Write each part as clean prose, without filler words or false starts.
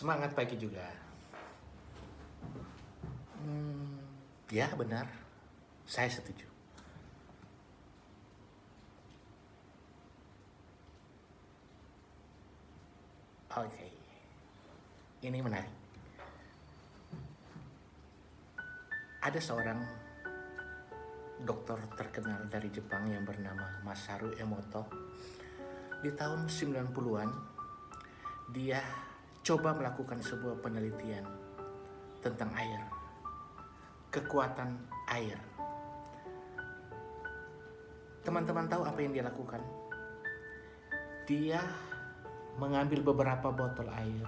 Semangat pagi juga. Ya benar, saya setuju. Oke, ini menarik. Ada seorang dokter terkenal dari Jepang yang bernama Masaru Emoto. Di tahun 90-an, dia coba melakukan sebuah penelitian tentang air, kekuatan air. Teman-teman tahu apa yang dia lakukan? Dia mengambil beberapa botol air,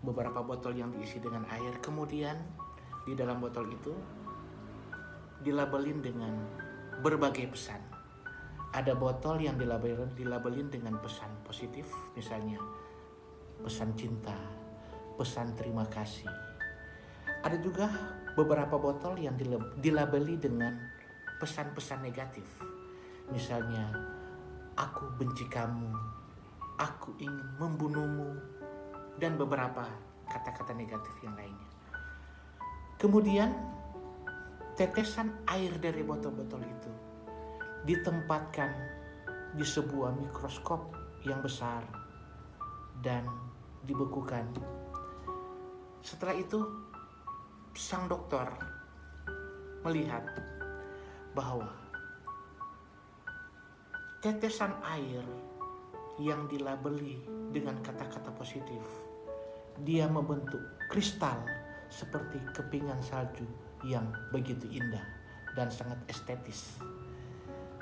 beberapa botol yang diisi dengan air, kemudian di dalam botol itu dilabelin dengan berbagai pesan. Ada botol yang dilabelin dengan pesan positif, misalnya pesan cinta, pesan terima kasih. Ada juga beberapa botol yang dilabeli dengan pesan-pesan negatif, misalnya aku benci kamu, aku ingin membunuhmu, dan beberapa kata-kata negatif yang lainnya. Kemudian tetesan air dari botol-botol itu ditempatkan di sebuah mikroskop yang besar dan dibekukan. Setelah itu sang dokter melihat bahwa tetesan air yang dilabeli dengan kata-kata positif, dia membentuk kristal seperti kepingan salju yang begitu indah dan sangat estetis.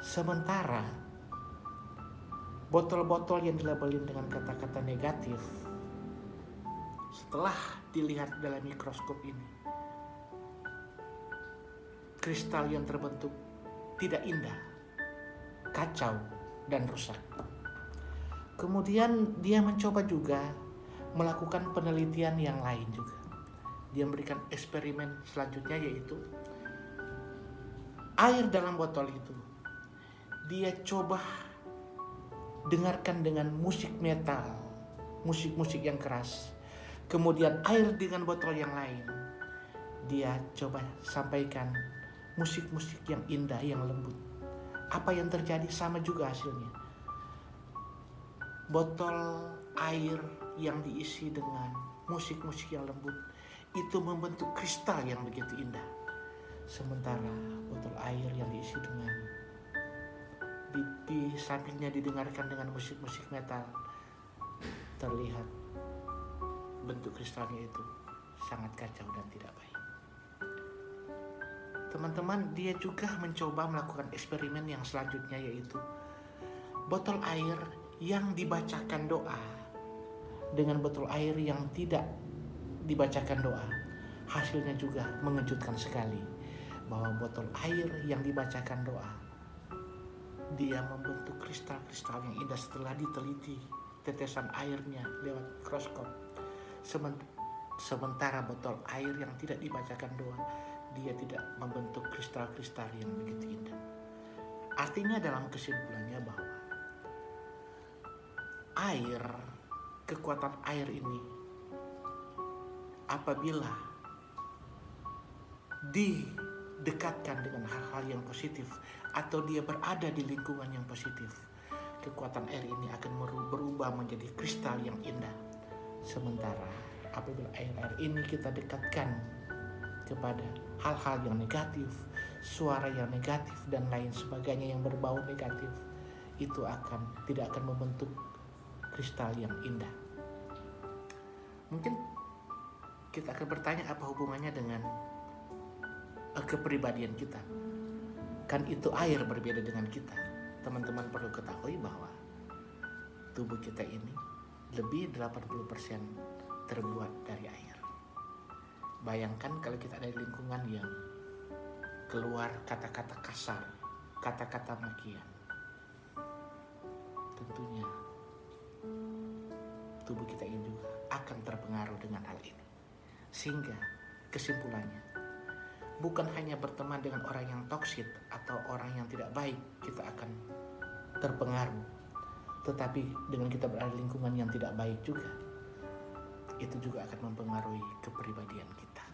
Sementara botol-botol yang dilabelin dengan kata-kata negatif, setelah dilihat dalam mikroskop ini, kristal yang terbentuk tidak indah, kacau, dan rusak. Kemudian dia mencoba juga melakukan penelitian yang lain juga. Dia memberikan eksperimen selanjutnya, yaitu air dalam botol itu dia coba dengarkan dengan musik metal, musik-musik yang keras. Kemudian air dengan botol yang lain dia coba sampaikan musik-musik yang indah, yang lembut. Apa yang terjadi? Sama juga hasilnya. Botol air yang diisi dengan musik-musik yang lembut itu membentuk kristal yang begitu indah. Sementara botol air yang diisi dengan di sampingnya didengarkan dengan musik-musik metal, terlihat bentuk kristalnya itu sangat kacau dan tidak baik. Teman-teman, dia juga mencoba melakukan eksperimen yang selanjutnya, yaitu botol air yang dibacakan doa dengan botol air yang tidak dibacakan doa. Hasilnya juga mengejutkan sekali, bahwa botol air yang dibacakan doa dia membentuk kristal-kristal yang indah setelah diteliti tetesan airnya lewat mikroskop. Sementara botol air yang tidak dibacakan doa, dia tidak membentuk kristal-kristal yang begitu indah. Artinya dalam kesimpulannya bahwa air, kekuatan air ini apabila didekatkan dengan hal-hal yang positif atau dia berada di lingkungan yang positif, kekuatan air ini akan berubah menjadi kristal yang indah. Sementara apabila air ini kita dekatkan kepada hal-hal yang negatif, suara yang negatif dan lain sebagainya yang berbau negatif, itu tidak akan membentuk kristal yang indah. Mungkin kita akan bertanya, apa hubungannya dengan kepribadian kita? Kan itu air berbeda dengan kita. Teman-teman perlu ketahui bahwa tubuh kita ini lebih 80% terbuat dari air. Bayangkan kalau kita ada di lingkungan yang keluar kata-kata kasar, kata-kata makian, tentunya tubuh kita ini juga akan terpengaruh dengan hal ini. Sehingga kesimpulannya, bukan hanya berteman dengan orang yang toksik atau orang yang tidak baik kita akan terpengaruh, tetapi dengan kita berada di lingkungan yang tidak baik juga, itu juga akan mempengaruhi kepribadian kita.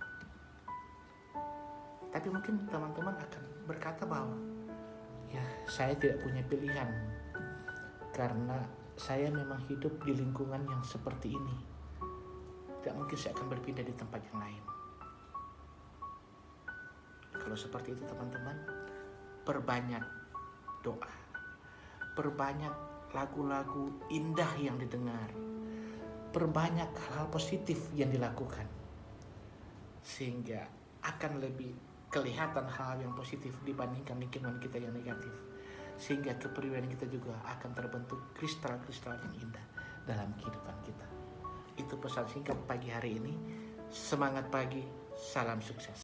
Tapi mungkin teman-teman akan berkata bahwa ya saya tidak punya pilihan karena saya memang hidup di lingkungan yang seperti ini. Tidak mungkin saya akan berpindah di tempat yang lain. Kalau seperti itu teman-teman, perbanyak doa, perbanyak lagu-lagu indah yang didengar, perbanyak hal-hal positif yang dilakukan, sehingga akan lebih kelihatan hal yang positif dibandingkan lingkungan kita yang negatif, sehingga kepribadian kita juga akan terbentuk kristal-kristal yang indah dalam kehidupan kita. Itu pesan singkat pagi hari ini. Semangat pagi, salam sukses.